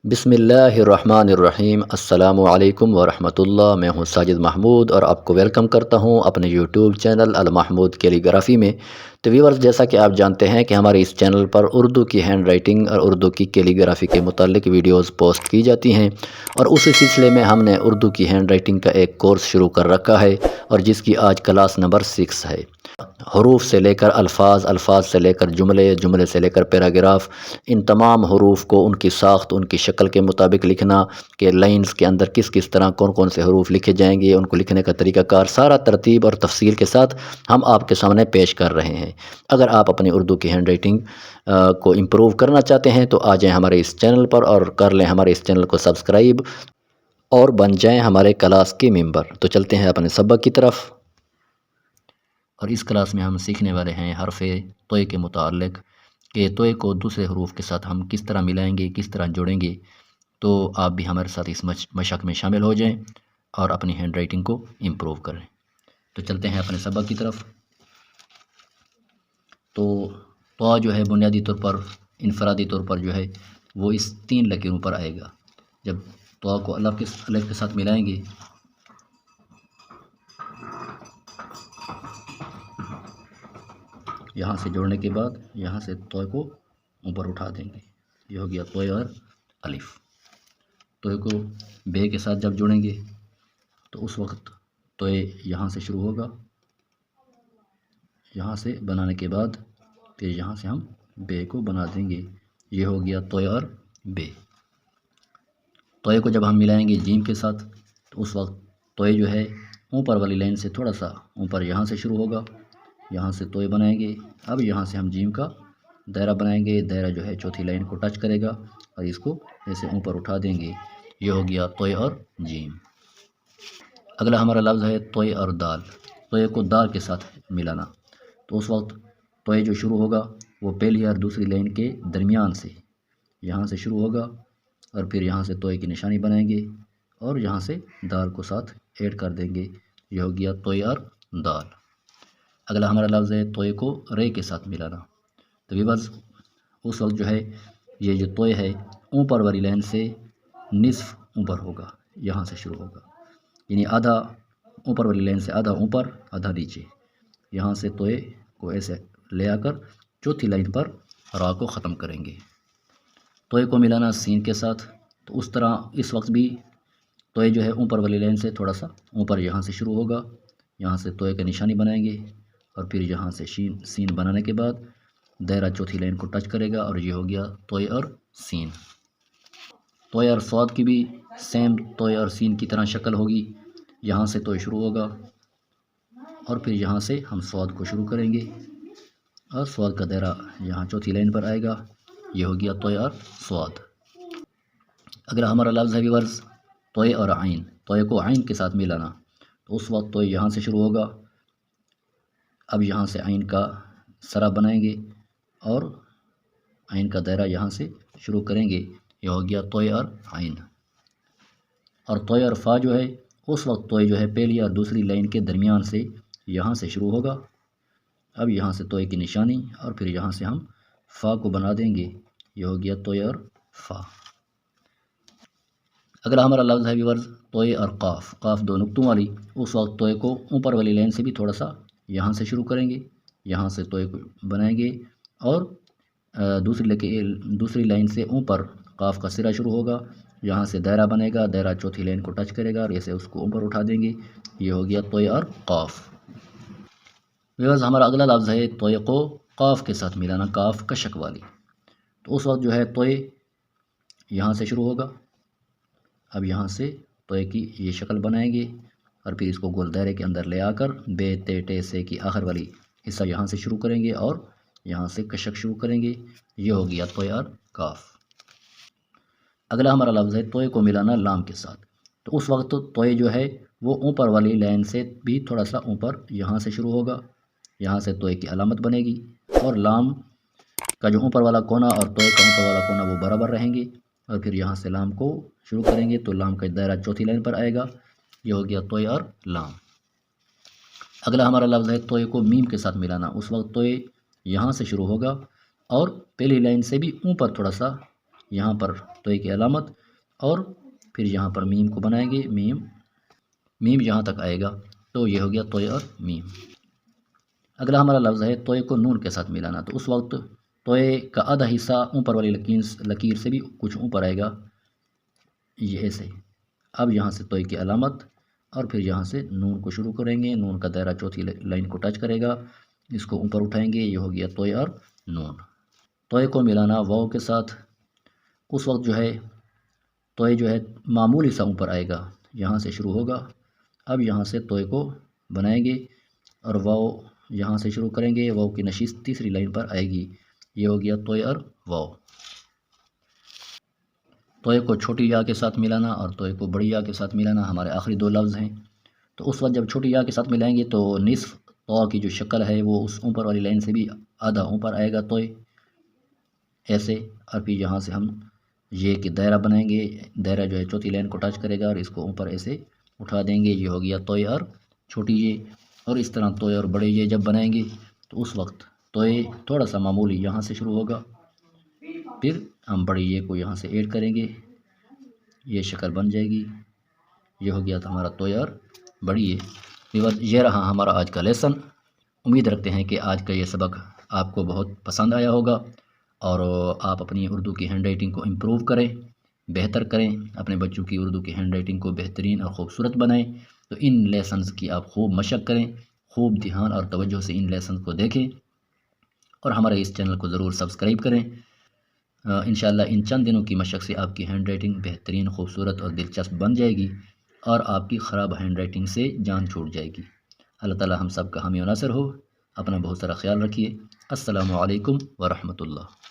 بسم اللہ الرحمن الرحیم۔ السلام علیکم ورحمۃ اللہ۔ میں ہوں ساجد محمود اور آپ کو ویلکم کرتا ہوں اپنے یوٹیوب چینل المحمود کیلیگرافی میں۔ تو ویورز، جیسا کہ آپ جانتے ہیں کہ ہمارے اس چینل پر اردو کی ہینڈ رائٹنگ اور اردو کی کیلیگرافی کے متعلق ویڈیوز پوسٹ کی جاتی ہیں، اور اسی سلسلے میں ہم نے اردو کی ہینڈ رائٹنگ کا ایک کورس شروع کر رکھا ہے، اور جس کی آج کلاس نمبر 6 ہے۔ حروف سے لے کر الفاظ، الفاظ سے لے کر جملے، جملے سے لے کر پیراگراف، ان تمام حروف کو ان کی ساخت، ان کی شکل کے مطابق لکھنا کہ لائنز کے اندر کس کس طرح کون کون سے حروف لکھے جائیں گے، ان کو لکھنے کا طریقہ کار سارا ترتیب اور تفصیل کے ساتھ ہم آپ کے سامنے پیش کر رہے ہیں۔ اگر آپ اپنی اردو کی ہینڈ رائٹنگ کو امپروو کرنا چاہتے ہیں تو آ جائیں ہمارے اس چینل پر اور کر لیں ہمارے اس چینل کو سبسکرائب اور بن جائیں ہمارے کلاس کے ممبر۔ تو چلتے ہیں اپنے سبق کی طرف، اور اس کلاس میں ہم سیکھنے والے ہیں حرف طے کے متعلق کہ طے کو دوسرے حروف کے ساتھ ہم کس طرح ملائیں گے، کس طرح جوڑیں گے۔ تو آپ بھی ہمارے ساتھ اس مشق میں شامل ہو جائیں اور اپنی ہینڈ رائٹنگ کو امپروو کریں۔ تو چلتے ہیں اپنے سبق کی طرف۔ تو طا جو ہے بنیادی طور پر، انفرادی طور پر جو ہے وہ اس 3 لکیروں پر آئے گا۔ جب طا کو الف کے ساتھ ملائیں گے، یہاں سے جوڑنے کے بعد یہاں سے طے کو اوپر اٹھا دیں گے، یہ ہو گیا طے اور الف۔ طے کو بے کے ساتھ جب جوڑیں گے تو اس وقت طے یہاں سے شروع ہوگا، یہاں سے بنانے کے بعد پھر یہاں سے ہم بے کو بنا دیں گے، یہ ہو گیا طے اور بے۔ طے کو جب ہم ملائیں گے جیم کے ساتھ تو اس وقت طے جو ہے اوپر والی لائن سے تھوڑا سا اوپر یہاں سے شروع ہوگا، یہاں سے طے بنائیں گے۔ اب یہاں سے ہم جیم کا دائرہ بنائیں گے، دائرہ جو ہے چوتھی لائن کو ٹچ کرے گا اور اس کو ایسے اوپر اٹھا دیں گے، یہ ہو گیا طے اور جیم۔ اگلا ہمارا لفظ ہے طے اور دال۔ طے کو دال کے ساتھ ملانا، تو اس وقت طے جو شروع ہوگا وہ پہلی اور دوسری لائن کے درمیان سے یہاں سے شروع ہوگا، اور پھر یہاں سے طے کی نشانی بنائیں گے اور یہاں سے دال کو ساتھ ایڈ کر دیں گے، یہ ہو گیا طے اور دال۔ اگلا ہمارا لفظ ہے طے کو رے کے ساتھ ملانا۔ تو ویورز، اس وقت جو ہے یہ جو طے ہے اوپر والی لائن سے نصف اوپر ہوگا، یہاں سے شروع ہوگا، یعنی آدھا اوپر والی لائن سے آدھا اوپر آدھا نیچے، یہاں سے طے کو ایسے لے آ کر چوتھی لائن پر را کو ختم کریں گے۔ طے کو ملانا سین کے ساتھ، تو اس طرح اس وقت بھی طے جو ہے اوپر والی لائن سے تھوڑا سا اوپر یہاں سے شروع ہوگا، یہاں سے طے کا نشانی بنائیں گے اور پھر یہاں سے سین بنانے کے بعد دائرہ چوتھی لائن کو ٹچ کرے گا اور یہ ہو گیا طے اور سین۔ طے اور صاد کی بھی سیم طے اور سین کی طرح شکل ہوگی، یہاں سے طے شروع ہوگا اور پھر یہاں سے ہم صاد کو شروع کریں گے اور صاد کا دائرہ یہاں چوتھی لائن پر آئے گا، یہ ہو گیا طے اور صاد۔ اگلا ہمارا لفظ ہے ویورز طے اور عین۔ طے کو عین کے ساتھ ملانا، تو اس وقت طے یہاں سے شروع ہوگا، اب یہاں سے عین کا سرا بنائیں گے اور عین کا دائرہ یہاں سے شروع کریں گے، یہ ہو گیا طے اور عین۔ اور طے اور فا جو ہے اس وقت طے جو ہے پہلی اور دوسری لائن کے درمیان سے یہاں سے شروع ہوگا، اب یہاں سے طے کی نشانی اور پھر یہاں سے ہم فا کو بنا دیں گے، یہ ہو گیا طے اور فا۔ اگلا ہمارا لفظ ہے ویورز طے اور قاف۔ قاف دو نقطوں والی، اس وقت طے کو اوپر والی لائن سے بھی تھوڑا سا یہاں سے شروع کریں گے، یہاں سے طے کو بنائیں گے اور دوسری لائن سے اوپر قاف کا سرا شروع ہوگا، یہاں سے دائرہ بنے گا، دائرہ چوتھی لائن کو ٹچ کرے گا اور ایسے اس کو اوپر اٹھا دیں گے، یہ ہو گیا طے اور قاف۔ ویورز، ہمارا اگلا لفظ ہے طے کو قاف کے ساتھ ملانا، کاف کشک والی۔ تو اس وقت جو ہے طے یہاں سے شروع ہوگا، اب یہاں سے طے کی یہ شکل بنائیں گے اور پھر اس کو گول دائرے کے اندر لے آ کر بے تے ٹے سے کی آخر والی حصہ یہاں سے شروع کریں گے اور یہاں سے کشک شروع کریں گے، یہ ہو گیا طے اور کاف۔ اگلا ہمارا لفظ ہے طے کو ملانا لام کے ساتھ۔ تو اس وقت طے جو ہے وہ اوپر والی لائن سے بھی تھوڑا سا اوپر یہاں سے شروع ہوگا، یہاں سے طے کی علامت بنے گی اور لام کا جو اوپر والا کونا اور طے کا اوپر والا کونا وہ برابر رہیں گے، اور پھر یہاں سے لام کو شروع کریں گے تو لام کا دائرہ چوتھی لائن پر آئے گا، یہ ہو گیا طے اور لام۔ اگلا ہمارا لفظ ہے طے کو میم کے ساتھ ملانا۔ اس وقت طے یہاں سے شروع ہوگا اور پہلی لائن سے بھی اوپر تھوڑا سا یہاں پر توئے کی علامت، اور پھر یہاں پر میم کو بنائیں گے، میم جہاں تک آئے گا تو یہ ہو گیا توئے اور میم۔ اگلا ہمارا لفظ ہے توئے کو نون کے ساتھ ملانا، تو اس وقت توئے کا آدھا حصہ اوپر والی لکیر سے بھی کچھ اوپر آئے گا، یہ ایسے۔ اب یہاں سے توئے کی علامت، اور پھر یہاں سے نون کو شروع کریں گے، نون کا دائرہ چوتھی لائن کو ٹچ کرے گا، اس کو اوپر اٹھائیں گے، یہ ہو گیا توئے اور نون۔ توئے کو ملانا واو کے ساتھ، اس وقت جو ہے توئے جو ہے معمولی سا اوپر آئے گا، یہاں سے شروع ہوگا۔ اب یہاں سے توئے کو بنائیں گے اور واو یہاں سے شروع کریں گے، واو کی نشست تیسری لائن پر آئے گی، یہ ہو گیا توئے اور واو۔ توئے کو چھوٹی یا کے ساتھ ملانا اور توئے کو بڑی یا کے ساتھ ملانا ہمارے آخری دو لفظ ہیں۔ تو اس وقت جب چھوٹی یا کے ساتھ ملائیں گے تو نصف تو کی جو شکل ہے وہ اس اوپر والی لائن سے بھی آدھا اوپر آئے گا توئے، ایسے۔ اور پھر یہاں سے ہم یہ کہ دائرہ بنائیں گے، دائرہ جو ہے چوتھی لائن کو ٹچ کرے گا اور اس کو اوپر ایسے اٹھا دیں گے، یہ ہو گیا توئے اور چھوٹی یہ۔ اور اس طرح توئے اور بڑے یہ جب بنائیں گے تو اس وقت توئے تھوڑا سا معمولی یہاں سے شروع ہوگا، پھر ہم بڑی یہ کو یہاں سے ایڈ کریں گے، یہ شکل بن جائے گی، یہ ہو گیا تھا ہمارا توئے اور بڑی یہ رہا ہمارا آج کا لیسن۔ امید رکھتے ہیں کہ آج کا یہ سبق آپ کو بہت پسند آیا ہوگا، اور آپ اپنی اردو کی ہینڈ رائٹنگ کو امپروو کریں، بہتر کریں، اپنے بچوں کی اردو کی ہینڈ رائٹنگ کو بہترین اور خوبصورت بنائیں۔ تو ان لیسنز کی آپ خوب مشق کریں، خوب دھیان اور توجہ سے ان لیسنز کو دیکھیں، اور ہمارے اس چینل کو ضرور سبسکرائب کریں۔ انشاءاللہ ان چند دنوں کی مشق سے آپ کی ہینڈ رائٹنگ بہترین، خوبصورت اور دلچسپ بن جائے گی، اور آپ کی خراب ہینڈ رائٹنگ سے جان چھوٹ جائے گی۔ اللہ تعالی ہم سب کا حامی و ناصر ہو۔ اپنا بہت سارا خیال رکھیے۔ السلام علیکم ورحمۃ اللہ۔